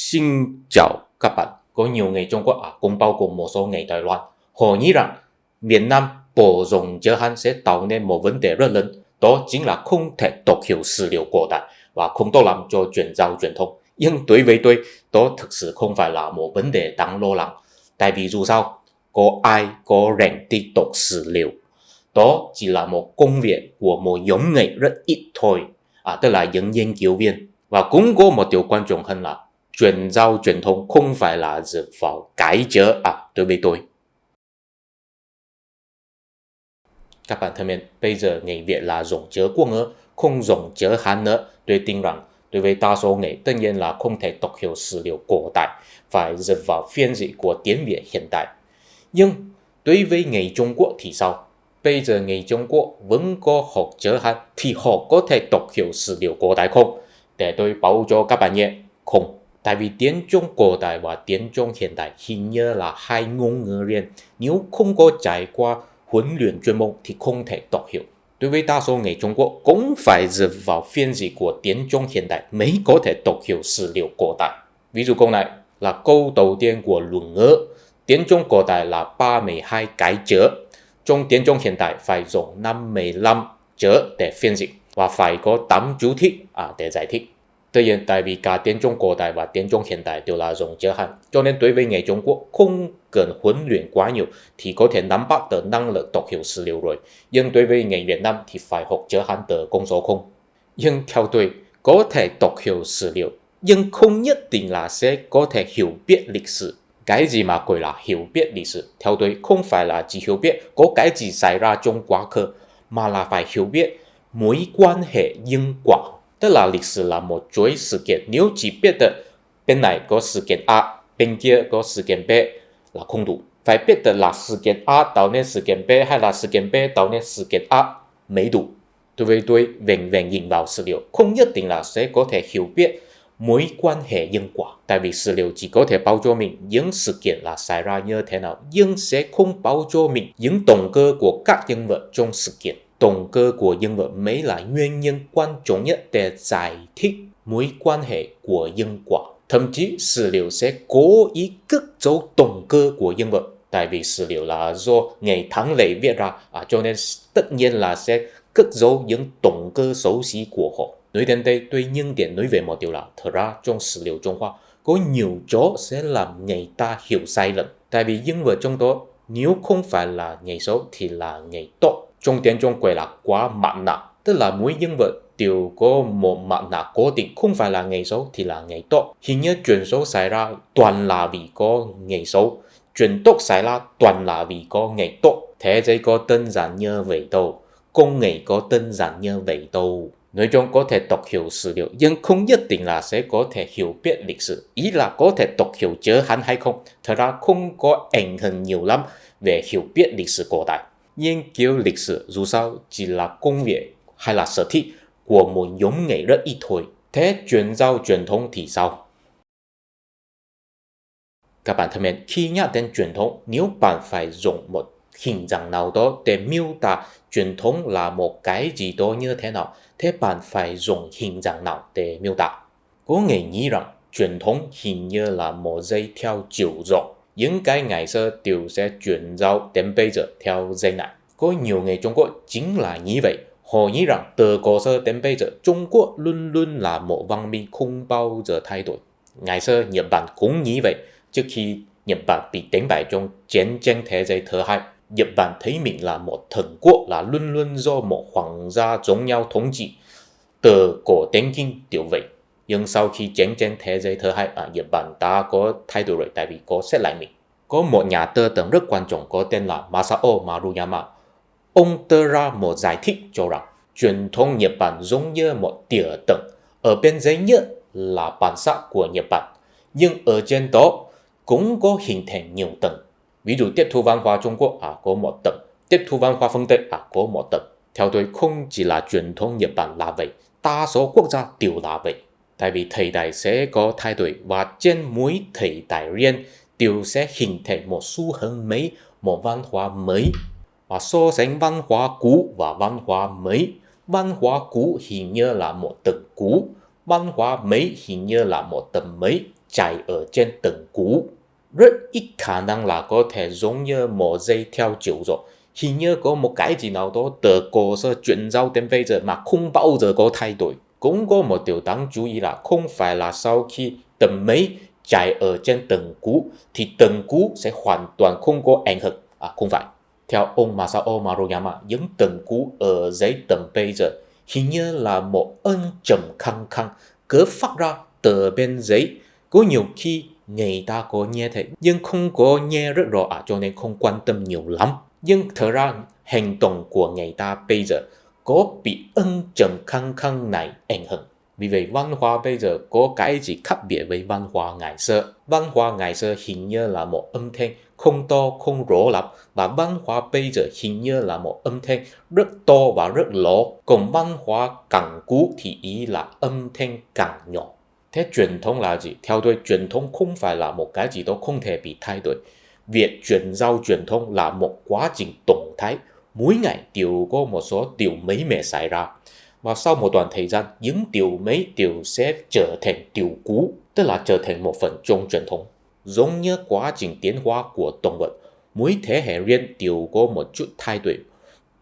Xin chào các bạn, có nhiều người Trung Quốc cũng bao gồm một số người Đài Loan. Họ nghĩ rằng Việt Nam bổ rộng giới hạn sẽ tạo nên một vấn đề rất lớn, đó chính là không thể đọc hiểu sử liệu cổ đại và không tốt lắm cho truyền giao truyền thông. Nhưng đối với tôi, đó thực sự không phải là một vấn đề đáng lo lắng. Tại vì dù sao, có ai có rảnh đi đọc sử liệu. Đó chỉ là một công việc của một nhóm người rất ít thôi, tức là những nghiên cứu viên. Và cũng có một điều quan trọng hơn là truyền giao truyền thông không phải là dựa vào cái chớ đối với tôi. Các bạn thân mến, bây giờ người Việt là dùng chớ quốc ngữ, không dùng chớ Hán nữa. Tôi tin rằng đối với đa số người tất nhiên là không thể đọc hiểu sử liệu cổ đại, phải dựa vào phiên dịch của tiếng Việt hiện đại. Nhưng đối với người Trung Quốc thì sao? Bây giờ người Trung Quốc vẫn có học chớ Hán thì họ có thể đọc hiểu sử liệu cổ đại không? Để tôi báo cho các bạn nhé, không. Tại vì tiếng Trung cổ đại và tiếng Trung hiện đại hình như là hai ngôn ngữ riêng. Nếu không có trải qua huấn luyện chuyên môn thì không thể đọc hiểu. Đối với đa số người Trung Quốc cũng phải dựa vào phiên dịch của tiếng Trung hiện đại mới có thể đọc hiểu sử liệu cổ đại. Ví dụ câu này là câu đầu tiên của Luận ngữ. Tiếng Trung cổ đại là 32 cái chớ. Trong tiếng Trung hiện đại phải dùng 55 chớ để phiên dịch và phải có 8 chú thích để giải thích. Tuy nhiên, tại vì cả tiếng Trung cổ đại và tiếng Trung hiện đại đều là dùng chớ Hán, cho nên đối với người Trung Quốc không cần huấn luyện quá nhiều thì có thể nắm bắt được năng lực đọc hiểu sử liệu rồi. Nhưng đối với người Việt Nam thì phải học chớ Hán từ con số 0. Nhưng theo tôi, có thể đọc hiểu sử liệu, nhưng không nhất định là sẽ có thể hiểu biết lịch sử. Cái gì mà gọi là hiểu biết lịch sử? Theo tôi, không phải là chỉ hiểu biết có cái gì xảy ra trong quá khứ, mà là phải hiểu biết mối quan hệ nhân quả. Tức là lịch sử là một chuỗi sự kiện, nếu chỉ biết được bên này có sự kiện A, bên kia có sự kiện B là không đủ. Phải biết được là sự kiện A tạo nên sự kiện B hay là sự kiện B tạo nên sự kiện A mới đủ. Đối với tôi, vẹn vẹn nhìn vào sử liệu không nhất định là sẽ có thể hiểu biết mối quan hệ nhân quả. Tại vì sử liệu chỉ có thể báo cho mình những sự kiện là xảy ra như thế nào, nhưng sẽ không báo cho mình những động cơ của các nhân vật trong sự kiện. Động cơ của nhân vật mới là nguyên nhân quan trọng nhất để giải thích mối quan hệ của nhân quả. Thậm chí sử liệu sẽ cố ý cất giấu động cơ của nhân vật. Tại vì sử liệu là do người thắng lợi viết ra, cho nên tất nhiên là sẽ cất giấu những động cơ xấu xí của họ. Nói đến đây, tôi nhân tiện nói về một điều là thật ra trong sử liệu Trung Hoa có nhiều chỗ sẽ làm người ta hiểu sai lầm. Tại vì nhân vật trong đó nếu không phải là người xấu thì là người tốt. Trong tiếng Trung gọi là quá mặt nạ, tức là mỗi nhân vật đều có một mặt nạ cố định, không phải là người xấu thì là người tốt. Hình như chuyện xấu xảy ra toàn là vì có người xấu, chuyện tốt xảy ra toàn là vì có người tốt. Thế giới có đơn giản như vậy đâu, công nghệ có đơn giản như vậy đâu. Nói chung có thể đọc hiểu sử liệu, nhưng không nhất định là sẽ có thể hiểu biết lịch sử. Ý là có thể đọc hiểu chớ Hán hay không, thật ra không có ảnh hưởng nhiều lắm về hiểu biết lịch sử cổ đại. Nghiên cứu lịch sử dù sao chỉ là công việc hay là sở thích của một nhóm người rất ít thôi. Thế truyền giao truyền thông thì sao? Các bạn thân mến, khi nhắc đến truyền thông, nếu bạn phải dùng một hình dạng nào đó để miêu tả truyền thông là một cái gì đó như thế nào, thế bạn phải dùng hình dạng nào để miêu tả? Có người nghĩ rằng truyền thông hình như là một dây theo chiều rộng, những cái ngày xưa đều sẽ truyền giao đến bây giờ theo dây này. Có nhiều người Trung Quốc chính là như vậy. Họ nghĩ rằng từ cổ xưa đến bây giờ, Trung Quốc luôn luôn là một văn minh không bao giờ thay đổi. Ngày xưa Nhật Bản cũng như vậy. Trước khi Nhật Bản bị đánh bại trong chiến tranh thế giới thứ hai, Nhật Bản thấy mình là một thần quốc, là luôn luôn do một hoàng gia giống nhau thống trị từ cổ đến kim đều vậy. Nhưng sau khi chiến tranh thế giới thứ hai, Nhật Bản đã có thay đổi rồi, tại vì có xét lại mình. Có một nhà tư tưởng rất quan trọng có tên là Masao Maruyama. Ông đưa ra một giải thích cho rằng truyền thông Nhật Bản giống như một tỉa tầng, ở bên dưới nhất là bản sắc của Nhật Bản, nhưng ở trên đó cũng có hình thành nhiều tầng. Ví dụ tiếp thu văn hóa Trung Quốc có một tầng, tiếp thu văn hóa phương Tây có một tầng. Theo tôi không chỉ là truyền thông Nhật Bản là vậy, đa số quốc gia đều là vậy. Tại vì thời đại sẽ có thay đổi và trên mỗi thời đại riêng đều sẽ hình thành một xu hướng mới, một văn hóa mới. Và so sánh văn hóa cũ và văn hóa mới, văn hóa cũ hình như là một tầng cũ, văn hóa Mỹ hình như là một tấm Mỹ chạy ở trên tầng cũ. Rất ít khả năng là có thể giống như một dây theo chiều rồi. Hình như có một cái gì nào đó từ cổ xưa chuyển giao đến bây giờ mà không bao giờ có thay đổi. Cũng có một điều đáng chú ý là không phải là sau khi tấm Mỹ chạy ở trên tầng cũ thì tầng cũ sẽ hoàn toàn không có ảnh hưởng. Không phải. Theo ông Masao Maruyama, những tầng cũ ở dưới tầng bây giờ hình như là một âm trầm khăng khăng cứ phát ra từ bên dưới. Có nhiều khi người ta có nghe thấy nhưng không có nghe rất rõ cho nên không quan tâm nhiều lắm. Nhưng thật ra hành động của người ta bây giờ có bị âm trầm khăng khăng này ảnh hưởng. Vì vậy văn hóa bây giờ có cái gì khác biệt với văn hóa ngày xưa. Văn hóa ngày xưa hình như là một âm thanh không to không rõ lắm, và văn hóa bây giờ hình như là một âm thanh rất to và rất rõ. Còn văn hóa càng cũ thì ý là âm thanh càng nhỏ. Thế truyền thống là gì? Theo tôi, truyền thống không phải là một cái gì đó không thể bị thay đổi. Việc truyền giao truyền thống là một quá trình tổng thái. Mỗi ngày đều có một số điều mới mẻ xảy ra. Và sau một đoạn thời gian, những điều mới đều sẽ trở thành điều cũ, tức là trở thành một phần trong truyền thống. Giống như quá trình tiến hóa của động vật, mỗi thế hệ riêng đều có một chút thay đổi,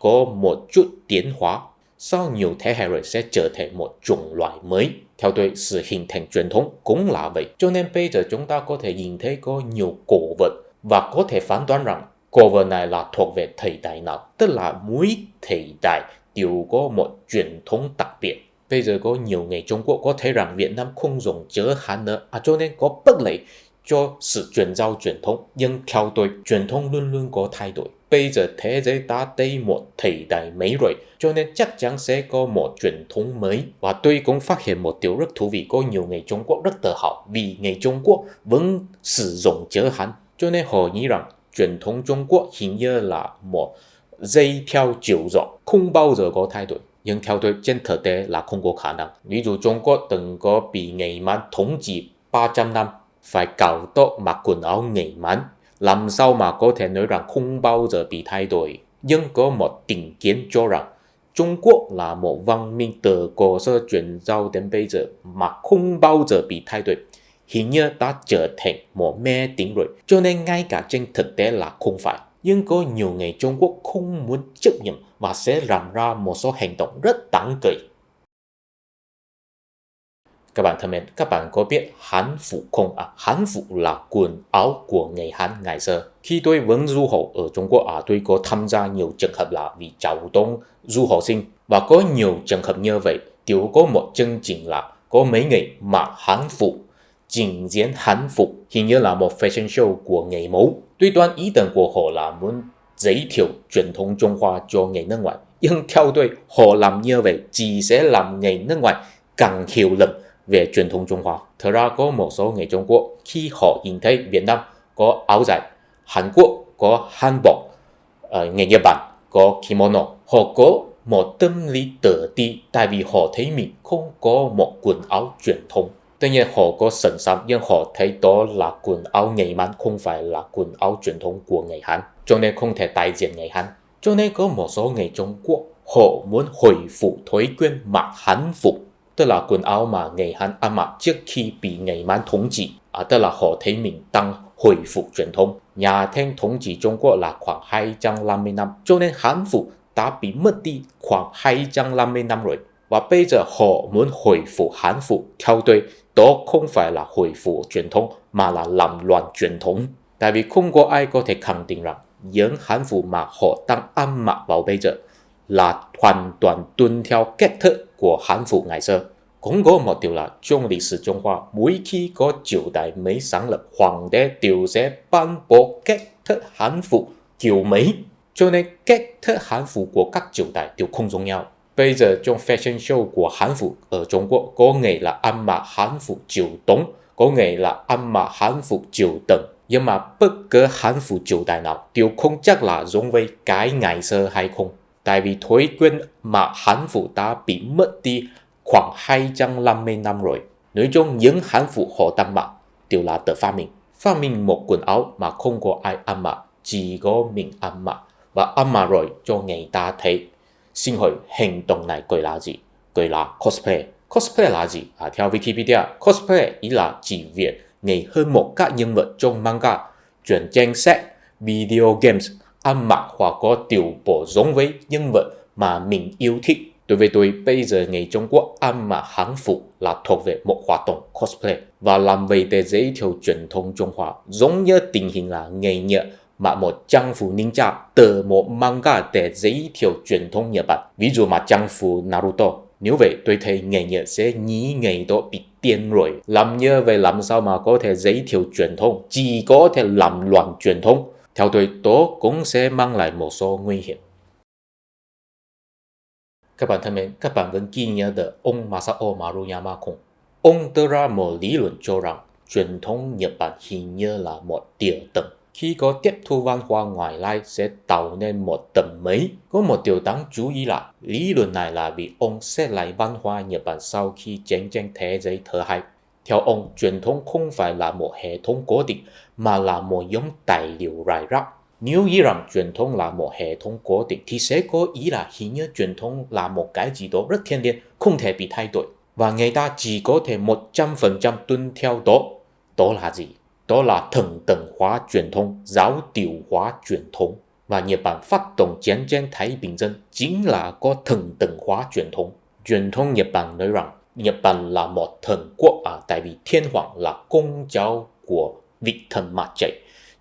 có một chút tiến hóa. Sau nhiều thế hệ rồi sẽ trở thành một chủng loại mới. Theo tôi, sự hình thành truyền thống cũng là vậy. Cho nên bây giờ chúng ta có thể nhìn thấy có nhiều cổ vật và có thể phán đoán rằng cổ vật này là thuộc về thời đại nào. Tức là mỗi thời đại đều có một truyền thống đặc biệt. Bây giờ có nhiều người Trung Quốc có thấy rằng Việt Nam không dùng chữ Hán nữa, cho nên có bất lợi cho sự truyền giao truyền thống. Nhưng theo tôi, truyền thống luôn luôn có thay đổi. Bây giờ thế giới đã tới một thời đại mới rồi, cho nên chắc chắn sẽ có một truyền thống mới. Và tôi cũng phát hiện một điều rất thú vị, có nhiều người Trung Quốc rất tự hào vì người Trung Quốc vẫn sử dụng chữ Hán, cho nên họ nghĩ rằng truyền thống Trung Quốc hình như là một dây theo chiều rộng, không bao giờ có thay đổi. Nhưng theo tôi, trên thực tế là không có khả năng. Ví dụ Trung Quốc từng có bị Người Mãn thống trị 300 năm, phải cạo tóc mặc quần áo Người Mãn, làm sao mà có thể nói rằng không bao giờ bị thay đổi. Nhưng có một định kiến cho rằng Trung Quốc là một văn minh từ cổ xưa truyền giao đến bây giờ mà không bao giờ bị thay đổi, hình như đã trở thành một mê tín rồi. Cho nên ngay cả trên thực tế là không phải. Nhưng có nhiều người Trung Quốc không muốn chấp nhận và sẽ làm ra một số hành động rất đáng cười. Các bạn thân mến, các bạn có biết Hán Phục không? Hán Phục là quần áo của người Hán ngày xưa. Khi tôi vẫn du học ở Trung Quốc, tôi có tham gia nhiều trường hợp là vì Chào Đông du học sinh. Và có nhiều trường hợp như vậy, đều có một chương trình là có mấy người mặc Hán Phục, trình diễn Hán Phục, hình như là một fashion show của người mẫu. Tuy đoán ý tưởng của họ là muốn giới thiệu truyền thống Trung Hoa cho người nước ngoài, nhưng theo tôi, họ làm như vậy chỉ sẽ làm người nước ngoài càng hiểu lầm về truyền thống Trung Hoa. Thật ra có một số người Trung Quốc khi họ nhìn thấy Việt Nam có áo dài, Hàn Quốc có hanbok, người Nhật Bản có kimono, họ có một tâm lý tự ti tại vì họ thấy mình không có một quần áo truyền thống. Tuy nhiên họ có sẵn sàng, nhưng họ thấy đó là quần áo người Mãn, không phải là quần áo truyền thống của người Hán, cho nên không thể đại diện người Hán. Cho nên có một số người Trung Quốc họ muốn hồi phục thói quen mặc Hán Phục, tức là quần áo mà người Hán ăn mặc trước khi bị người Mãn thống trị. Tức là họ thấy mình đang hồi phục truyền thống. Nhà Thanh thống trị Trung Quốc là khoảng 250 năm, cho nên Hán Phục đã bị mất đi khoảng 250 năm rồi. Và bây giờ họ muốn hồi phục Hán Phục, theo tôi, đó không phải là hồi phục truyền thống mà là làm loạn truyền thống. Tại vì không có ai có thể khẳng định rằng những Hán Phục mà họ đang ăn mặc vào bây giờ là hoàn toàn tuân theo cách thức của Hán Phục ngày xưa. Cũng có một điều là trong lịch sử Trung Hoa, mỗi khi có triều đại mới sáng lập, hoàng đế đều sẽ ban bố cách thức Hán Phục kiểu mới. Cho nên cách thức Hán Phục của các triều đại đều không giống nhau. Bây giờ trong fashion show của Hán Phục ở Trung Quốc, có người là ăn mặc Hán Phục triều Tống, có người là ăn mặc Hán Phục triều Tần. Nhưng mà bất cứ Hán Phục triều đại nào đều không chắc là giống với cái ngày xưa hay không. Tại vì thói quen mà Hán Phục đã bị mất đi khoảng 250 năm rồi. Nói chung những Hán Phục họ đang mặc đều là tự phát minh. Phát minh một quần áo mà không có ai ăn mặc, chỉ có mình ăn mặc. Và ăn mặc rồi cho người ta thấy. Xin hỏi hành động này gọi là gì? Gọi là cosplay. Cosplay là gì? Theo Wikipedia, cosplay ý là chỉ việc nghệ hơn một các nhân vật trong manga, truyện tranh sách, video games, ăn mặc hoặc có tiểu bộ giống với nhân vật mà mình yêu thích. Đối với tôi, bây giờ người Trung Quốc ăn mặc hán phục là thuộc về một hoạt động cosplay và làm vậy để giới thiệu truyền thống Trung Hoa, giống như tình hình là ngày Nhật mà một trang phục ninja từ một manga để giới thiệu truyền thống Nhật Bản. Ví dụ mà trang phục Naruto. Nếu vậy, tôi thấy ngày Nhật sẽ nghĩ ngày đó bị điên rồi. Làm như vậy làm sao mà có thể giới thiệu truyền thống, chỉ có thể làm loạn truyền thống. Theo tôi, đó cũng sẽ mang lại một số nguy hiểm. Các bạn thân mến, các bạn vẫn ghi nhớ được ông Masao Maruyama không? Ông đưa ra một lý luận cho rằng truyền thống Nhật Bản hình như là một địa tầng. Khi có tiếp thu văn hóa ngoại lai sẽ tạo nên một tầng mới. Có một điều đáng chú ý là lý luận này là vì ông xét lại văn hóa Nhật Bản sau khi chiến tranh thế giới thứ hai. Theo ông, truyền thống không phải là một hệ thống cố định mà là một giống tài liệu rải rác. Nếu nghĩ rằng truyền thống là một hệ thống cố định thì sẽ có ý là hình như truyền thống là một cái gì đó rất thiêng liêng, không thể bị thay đổi. Và người ta chỉ có thể 100% tuân theo đó. Đó là gì? Đó là thần tầng hóa truyền thống, giáo điều hóa truyền thống. Và Nhật Bản phát động chiến tranh Thái Bình Dương chính là có thần tầng hóa truyền thống. Truyền thống Nhật Bản nói rằng Nhật Bản là một thần quốc tại vì thiên hoàng là công cháu của vị thần mặt trời.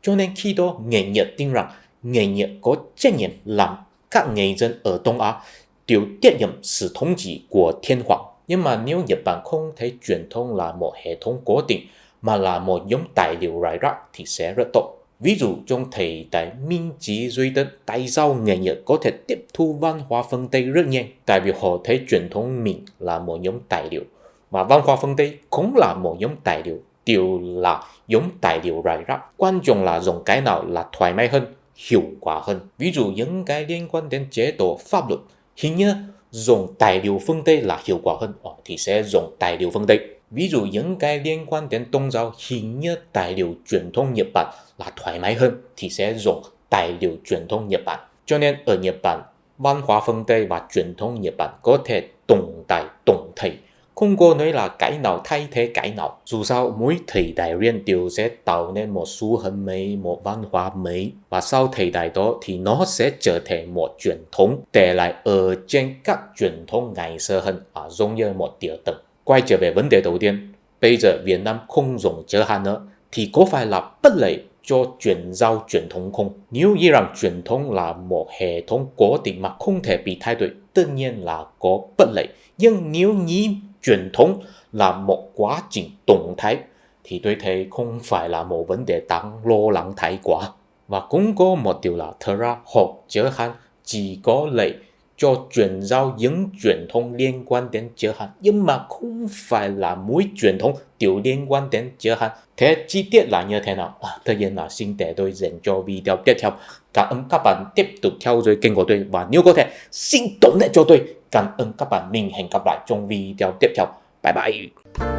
Cho nên khi đó người Nhật tin rằng người Nhật có trách nhiệm làm các người dân ở Đông Á đều tiếp nhận sự thống trị của thiên hoàng. Nhưng mà nếu Nhật Bản không thấy truyền thống là một hệ thống cố định mà là một giống tài liệu rải rác thì sẽ rất tốt. Ví dụ trong thời đại Minh Trị Duy Tân, tại sao người Nhật có thể tiếp thu văn hóa phương Tây rất nhanh? Tại vì họ thấy truyền thống mình là một giống tài liệu và văn hóa phương Tây cũng là một giống tài liệu, đều là giống tài liệu rải rác. Quan trọng là dùng cái nào là thoải mái hơn, hiệu quả hơn. Ví dụ những cái liên quan đến chế độ pháp luật, hình như dùng tài liệu phương Tây là hiệu quả hơn thì sẽ dùng tài liệu phương Tây. Ví dụ những cái liên quan đến tôn giáo, hình như tài liệu truyền thống Nhật Bản là thoải mái hơn thì sẽ dùng tài liệu truyền thống Nhật Bản. Cho nên ở Nhật Bản, văn hóa phương Tây và truyền thống Nhật Bản có thể tồn tại tổng thể, không có nói là cái nào thay thế cái nào. Dù sao mỗi thời đại riêng đều sẽ tạo nên một xu hướng mới, một văn hóa mới, và sau thời đại đó thì nó sẽ trở thành một truyền thống để lại ở trên các truyền thống ngày xưa hơn, giống như một địa tầng. Quay trở về vấn đề đầu tiên, bây giờ Việt Nam không dùng chữ Hán nữa thì có phải là bất lợi cho chuyển giao truyền thống không? Nếu nghĩ rằng truyền thống là một hệ thống cố định mà không thể bị thay đổi, tất nhiên là có bất lợi. Nhưng nếu nghĩ truyền thống là một quá trình động thái thì tôi thấy không phải là một vấn đề đáng lo lắng thái quá. Và cũng có một điều là thật ra học chữ Hán chỉ có lợi cho truyền giao những truyền thống liên quan đến chữ Hán, nhưng mà không phải là mỗi truyền thống đều liên quan đến chữ Hán. Thế chi tiết là như thế nào? Tất nhiên là xin để tôi dành cho video tiếp theo. Cảm ơn các bạn tiếp tục theo dõi kênh của tôi, và nếu có thể xin donate cho tôi. Cảm ơn các bạn, mình hẹn gặp lại trong video tiếp theo. Bye bye.